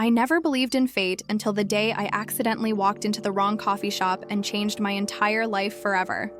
I never believed in fate until the day I accidentally walked into the wrong coffee shop and changed my entire life forever.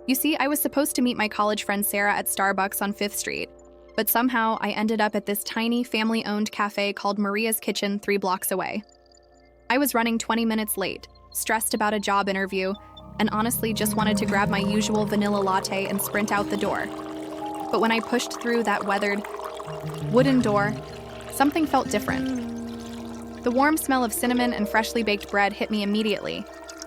You see, I was supposed to meet my college friend Sarah at Starbucks on 5th Street, but somehow I ended up at this tiny family-owned cafe called Maria's Kitchen 3 blocks away. I was running 20 minutes late, stressed about a job interview, and honestly just wanted to grab my usual vanilla latte and sprint out the door. But when I pushed through that weathered, wooden door, something felt different. The warm smell of cinnamon and freshly baked bread hit me immediately,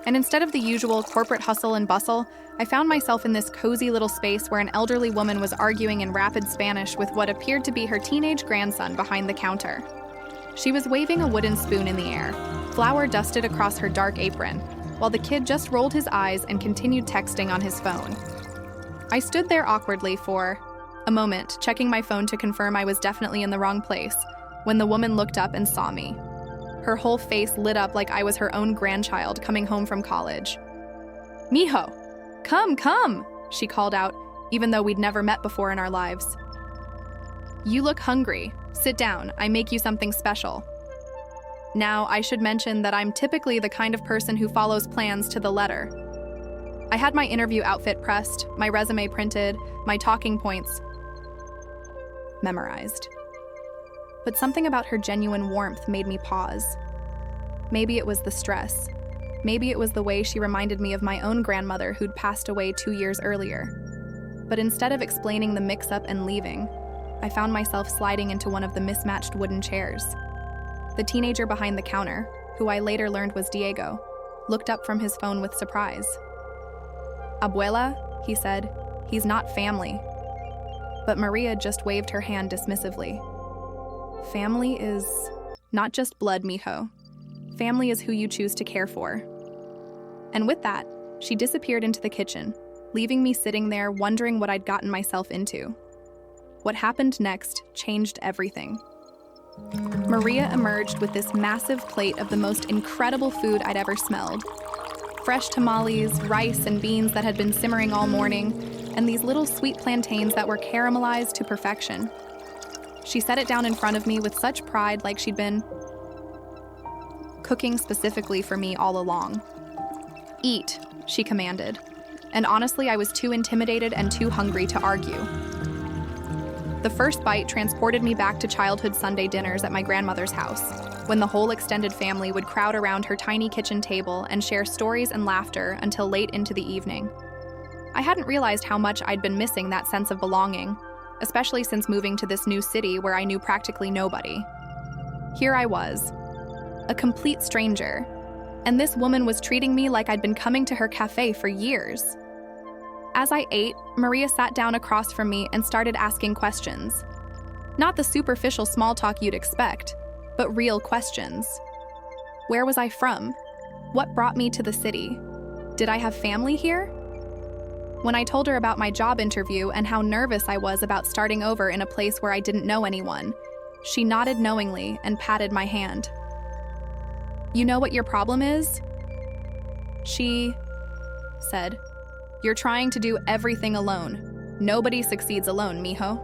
and instead of the usual corporate hustle and bustle, I found myself in this cozy little space where an elderly woman was arguing in rapid Spanish with what appeared to be her teenage grandson behind the counter. She was waving a wooden spoon in the air, flour dusted across her dark apron, while the kid just rolled his eyes and continued texting on his phone. I stood there awkwardly for a moment, checking my phone to confirm I was definitely in the wrong place, when the woman looked up and saw me. Her whole face lit up like I was her own grandchild coming home from college. "Mijo, come," she called out, even though we'd never met before in our lives. "You look hungry. Sit down, I make you something special." Now, I should mention that I'm typically the kind of person who follows plans to the letter. I had my interview outfit pressed, my resume printed, my talking points memorized. But something about her genuine warmth made me pause. Maybe it was the stress. Maybe it was the way she reminded me of my own grandmother who'd passed away 2 years earlier. But instead of explaining the mix-up and leaving, I found myself sliding into one of the mismatched wooden chairs. The teenager behind the counter, who I later learned was Diego, looked up from his phone with surprise. "Abuela," he said, "he's not family." But Maria just waved her hand dismissively. Family is not just blood, mijo. Family is who you choose to care for. And with that, she disappeared into the kitchen, leaving me sitting there wondering what I'd gotten myself into. What happened next changed everything. Maria emerged with this massive plate of the most incredible food I'd ever smelled. Fresh tamales, rice, and beans that had been simmering all morning, and these little sweet plantains that were caramelized to perfection. She set it down in front of me with such pride, like she'd been cooking specifically for me all along. "Eat," she commanded, and honestly, I was too intimidated and too hungry to argue. The first bite transported me back to childhood Sunday dinners at my grandmother's house, when the whole extended family would crowd around her tiny kitchen table and share stories and laughter until late into the evening. I hadn't realized how much I'd been missing that sense of belonging, especially since moving to this new city where I knew practically nobody. Here I was, a complete stranger, and this woman was treating me like I'd been coming to her cafe for years. As I ate, Maria sat down across from me and started asking questions. Not the superficial small talk you'd expect, but real questions. Where was I from? What brought me to the city? Did I have family here? When I told her about my job interview and how nervous I was about starting over in a place where I didn't know anyone, she nodded knowingly and patted my hand. "You know what your problem is?" she said. "You're trying to do everything alone. Nobody succeeds alone, mijo."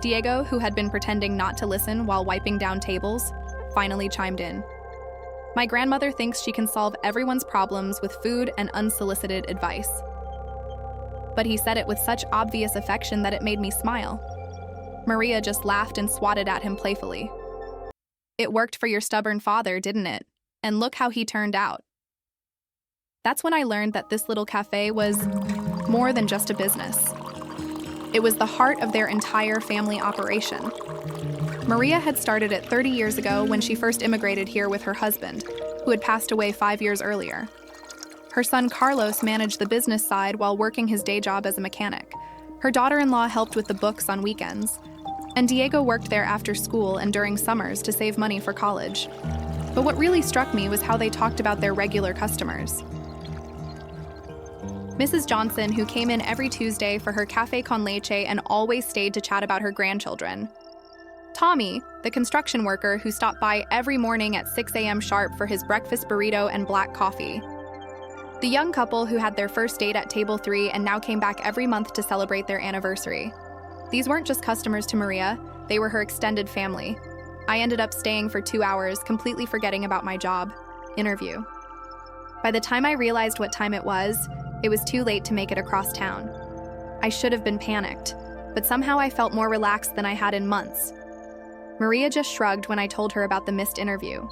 Diego, who had been pretending not to listen while wiping down tables, finally chimed in. "My grandmother thinks she can solve everyone's problems with food and unsolicited advice." But he said it with such obvious affection that it made me smile. Maria just laughed and swatted at him playfully. "It worked for your stubborn father, didn't it? And look how he turned out." That's when I learned that this little cafe was more than just a business. It was the heart of their entire family operation. Maria had started it 30 years ago when she first immigrated here with her husband, who had passed away 5 years earlier. Her son Carlos managed the business side while working his day job as a mechanic. Her daughter-in-law helped with the books on weekends, and Diego worked there after school and during summers to save money for college. But what really struck me was how they talked about their regular customers. Mrs. Johnson, who came in every Tuesday for her café con leche and always stayed to chat about her grandchildren. Tommy, the construction worker who stopped by every morning at 6 a.m. sharp for his breakfast burrito and black coffee. The young couple who had their first date at table 3 and now came back every month to celebrate their anniversary. These weren't just customers to Maria, they were her extended family. I ended up staying for 2 hours, completely forgetting about my job interview. By the time I realized what time it was too late to make it across town. I should have been panicked, but somehow I felt more relaxed than I had in months. Maria just shrugged when I told her about the missed interview.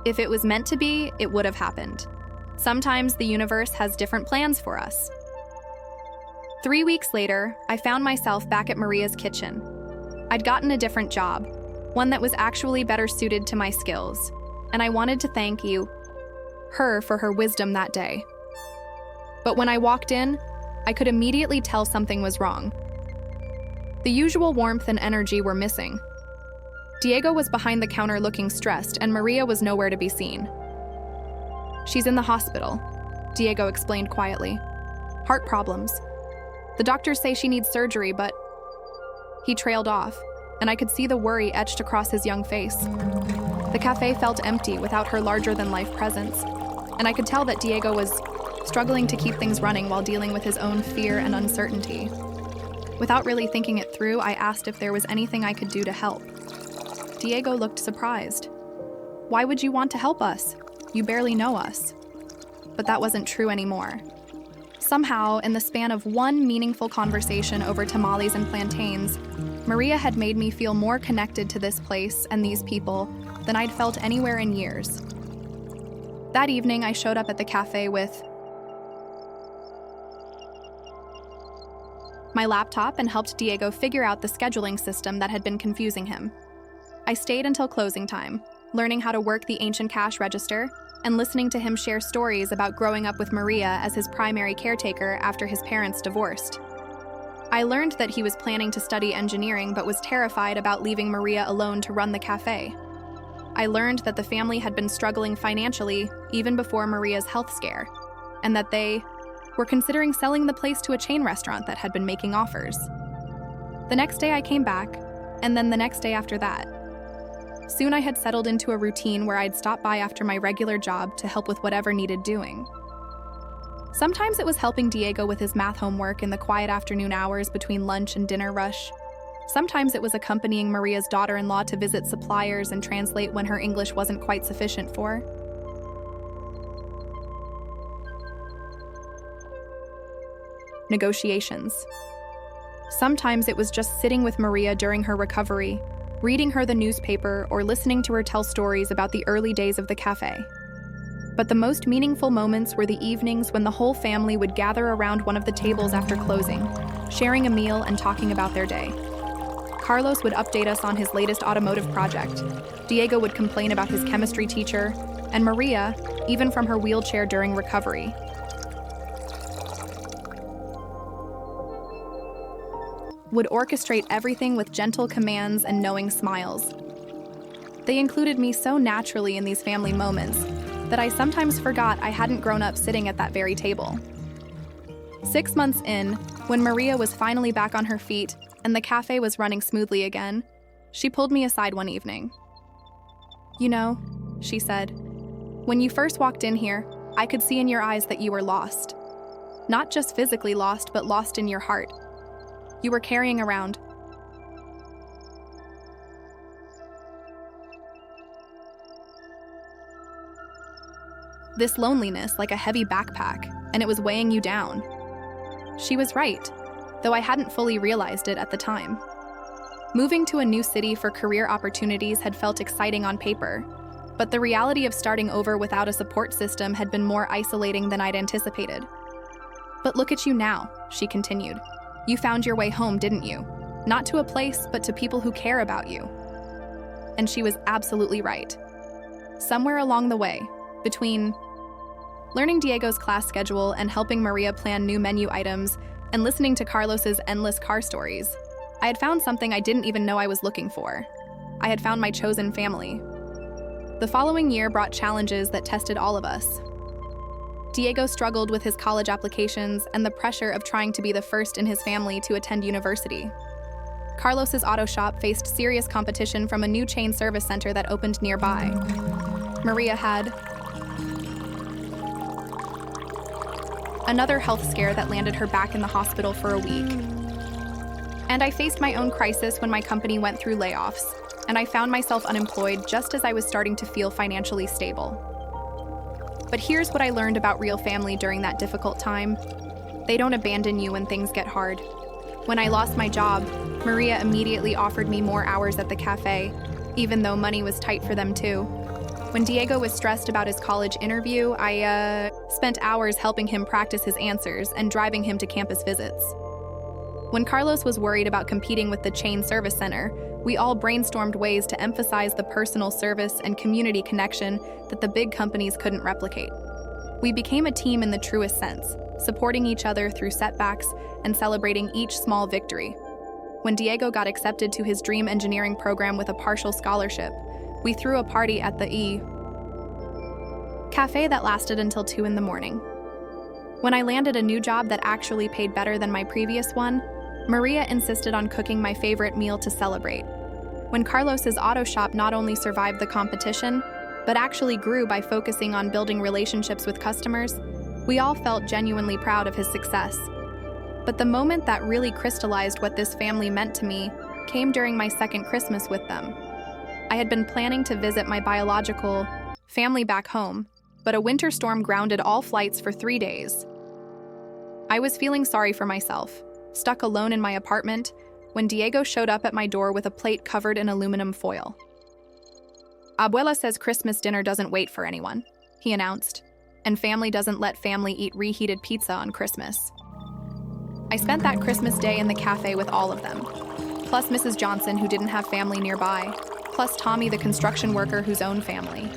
If it was meant to be, it would have happened. Sometimes the universe has different plans for us. 3 weeks later, I found myself back at Maria's kitchen. I'd gotten a different job, one that was actually better suited to my skills, and I wanted to thank her for her wisdom that day. But when I walked in, I could immediately tell something was wrong. The usual warmth and energy were missing. Diego was behind the counter looking stressed, and Maria was nowhere to be seen. "She's in the hospital," Diego explained quietly. "Heart problems. The doctors say she needs surgery, but..." He trailed off, and I could see the worry etched across his young face. The cafe felt empty without her larger-than-life presence, and I could tell that Diego was struggling to keep things running while dealing with his own fear and uncertainty. Without really thinking it through, I asked if there was anything I could do to help. Diego looked surprised. "Why would you want to help us? You barely know us." But that wasn't true anymore. Somehow, in the span of one meaningful conversation over tamales and plantains, Maria had made me feel more connected to this place and these people than I'd felt anywhere in years. That evening, I showed up at the cafe with my laptop and helped Diego figure out the scheduling system that had been confusing him. I stayed until closing time, learning how to work the ancient cash register and listening to him share stories about growing up with Maria as his primary caretaker after his parents divorced. I learned that he was planning to study engineering but was terrified about leaving Maria alone to run the cafe. I learned that the family had been struggling financially even before Maria's health scare, and that they were considering selling the place to a chain restaurant that had been making offers. The next day I came back, and then the next day after that. Soon I had settled into a routine where I'd stop by after my regular job to help with whatever needed doing. Sometimes it was helping Diego with his math homework in the quiet afternoon hours between lunch and dinner rush. Sometimes it was accompanying Maria's daughter-in-law to visit suppliers and translate when her English wasn't quite sufficient for. Negotiations. Sometimes it was just sitting with Maria during her recovery, reading her the newspaper or listening to her tell stories about the early days of the cafe. But the most meaningful moments were the evenings when the whole family would gather around one of the tables after closing, sharing a meal and talking about their day. Carlos would update us on his latest automotive project. Diego would complain about his chemistry teacher, and Maria, even from her wheelchair during recovery, would orchestrate everything with gentle commands and knowing smiles. They included me so naturally in these family moments that I sometimes forgot I hadn't grown up sitting at that very table. 6 months in, when Maria was finally back on her feet and the cafe was running smoothly again, she pulled me aside one evening. "You know," she said, "when you first walked in here, I could see in your eyes that you were lost. Not just physically lost, but lost in your heart. You were carrying around this loneliness like a heavy backpack, and it was weighing you down." She was right, though I hadn't fully realized it at the time. Moving to a new city for career opportunities had felt exciting on paper, but the reality of starting over without a support system had been more isolating than I'd anticipated. "But look at you now," she continued. "You found your way home, didn't you? Not to a place, but to people who care about you." And she was absolutely right. Somewhere along the way, between learning Diego's class schedule and helping Maria plan new menu items and listening to Carlos's endless car stories, I had found something I didn't even know I was looking for. I had found my chosen family. The following year brought challenges that tested all of us. Diego struggled with his college applications and the pressure of trying to be the first in his family to attend university. Carlos's auto shop faced serious competition from a new chain service center that opened nearby. Maria had another health scare that landed her back in the hospital for a week. And I faced my own crisis when my company went through layoffs. and I found myself unemployed just as I was starting to feel financially stable. But here's what I learned about real family during that difficult time. They don't abandon you when things get hard. When I lost my job, Maria immediately offered me more hours at the cafe, even though money was tight for them too. When Diego was stressed about his college interview, I spent hours helping him practice his answers and driving him to campus visits. When Carlos was worried about competing with the chain service center, we all brainstormed ways to emphasize the personal service and community connection that the big companies couldn't replicate. We became a team in the truest sense, supporting each other through setbacks and celebrating each small victory. When Diego got accepted to his dream engineering program with a partial scholarship, we threw a party at the cafe that lasted until 2 in the morning. When I landed a new job that actually paid better than my previous one, Maria insisted on cooking my favorite meal to celebrate. When Carlos's auto shop not only survived the competition, but actually grew by focusing on building relationships with customers, we all felt genuinely proud of his success. But the moment that really crystallized what this family meant to me came during my second Christmas with them. I had been planning to visit my biological family back home, but a winter storm grounded all flights for 3 days. I was feeling sorry for myself, stuck alone in my apartment, when Diego showed up at my door with a plate covered in aluminum foil. "Abuela says Christmas dinner doesn't wait for anyone," he announced, "and family doesn't let family eat reheated pizza on Christmas." I spent that Christmas day in the cafe with all of them, plus Mrs. Johnson, who didn't have family nearby, plus Tommy, the construction worker whose own family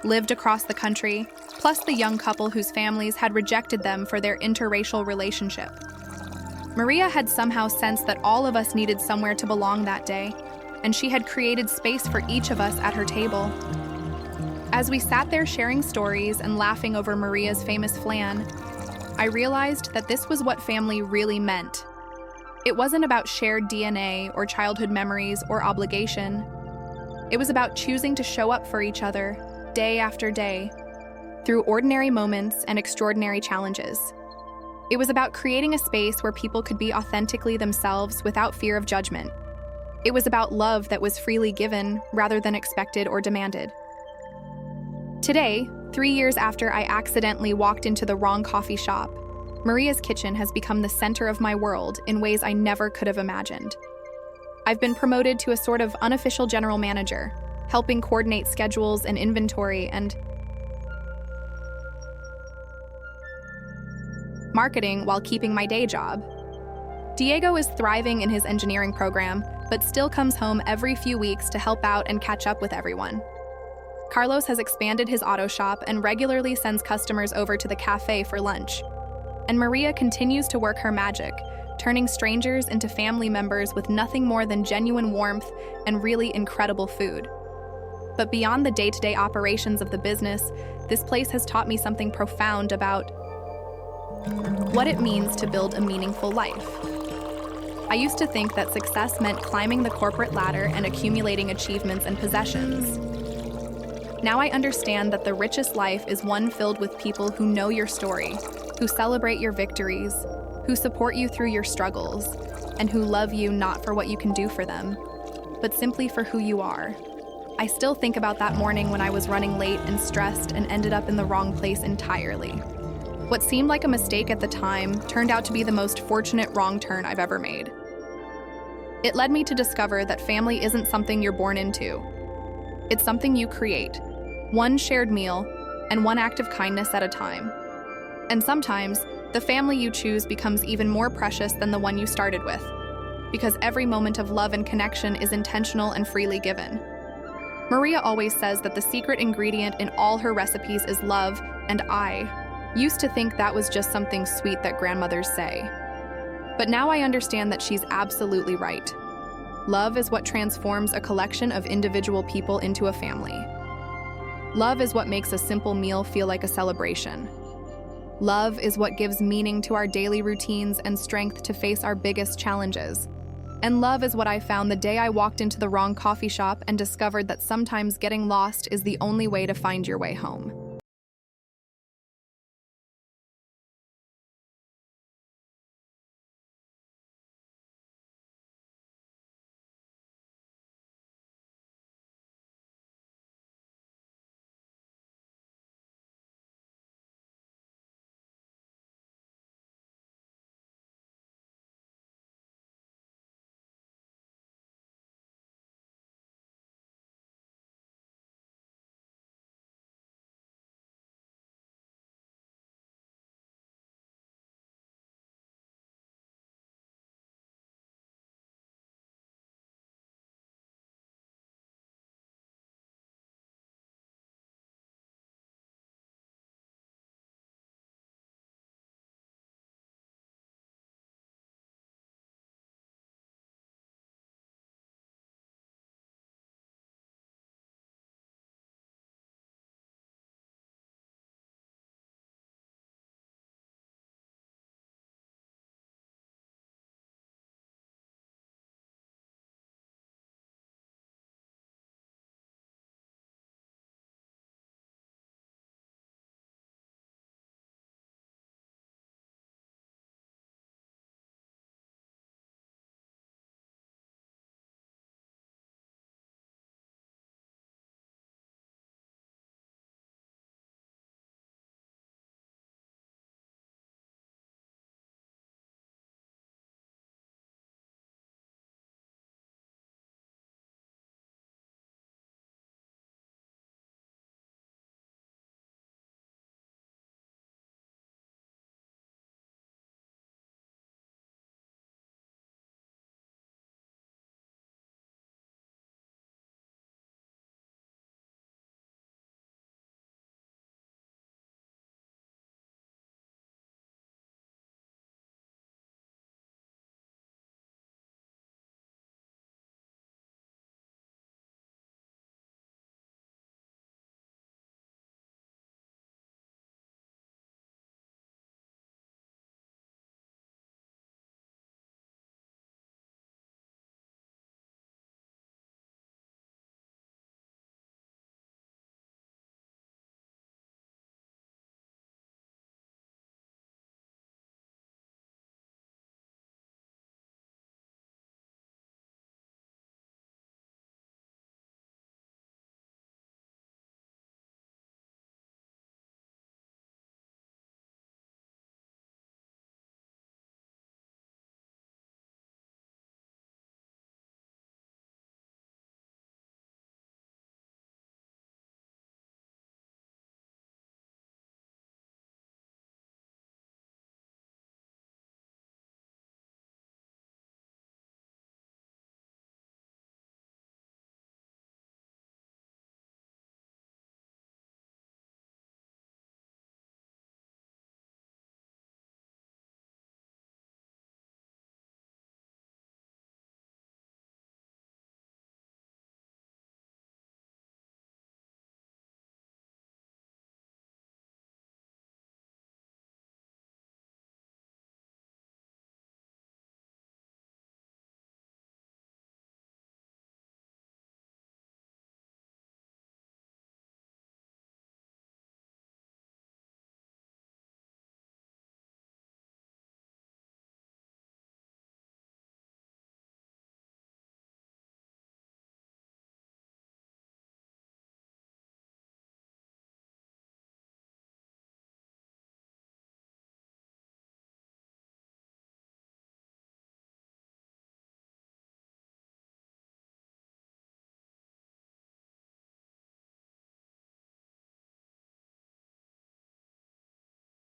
lived across the country, plus the young couple whose families had rejected them for their interracial relationship. Maria had somehow sensed that all of us needed somewhere to belong that day, and she had created space for each of us at her table. As we sat there sharing stories and laughing over Maria's famous flan, I realized that this was what family really meant. It wasn't about shared DNA or childhood memories or obligation. It was about choosing to show up for each other, day after day, through ordinary moments and extraordinary challenges. It was about creating a space where people could be authentically themselves without fear of judgment. It was about love that was freely given rather than expected or demanded. Today, 3 years after I accidentally walked into the wrong coffee shop, Maria's kitchen has become the center of my world in ways I never could have imagined. I've been promoted to a sort of unofficial general manager, helping coordinate schedules and inventory and marketing while keeping my day job. Diego is thriving in his engineering program, but still comes home every few weeks to help out and catch up with everyone. Carlos has expanded his auto shop and regularly sends customers over to the cafe for lunch. And Maria continues to work her magic, turning strangers into family members with nothing more than genuine warmth and really incredible food. But beyond the day-to-day operations of the business, this place has taught me something profound about what it means to build a meaningful life. I used to think that success meant climbing the corporate ladder and accumulating achievements and possessions. Now I understand that the richest life is one filled with people who know your story, who celebrate your victories, who support you through your struggles, and who love you not for what you can do for them, but simply for who you are. I still think about that morning when I was running late and stressed and ended up in the wrong place entirely. What seemed like a mistake at the time turned out to be the most fortunate wrong turn I've ever made. It led me to discover that family isn't something you're born into. It's something you create, one shared meal and one act of kindness at a time. And sometimes, the family you choose becomes even more precious than the one you started with, because every moment of love and connection is intentional and freely given. Maria always says that the secret ingredient in all her recipes is love, and I used to think that was just something sweet that grandmothers say. But now I understand that she's absolutely right. Love is what transforms a collection of individual people into a family. Love is what makes a simple meal feel like a celebration. Love is what gives meaning to our daily routines and strength to face our biggest challenges. And love is what I found the day I walked into the wrong coffee shop and discovered that sometimes getting lost is the only way to find your way home.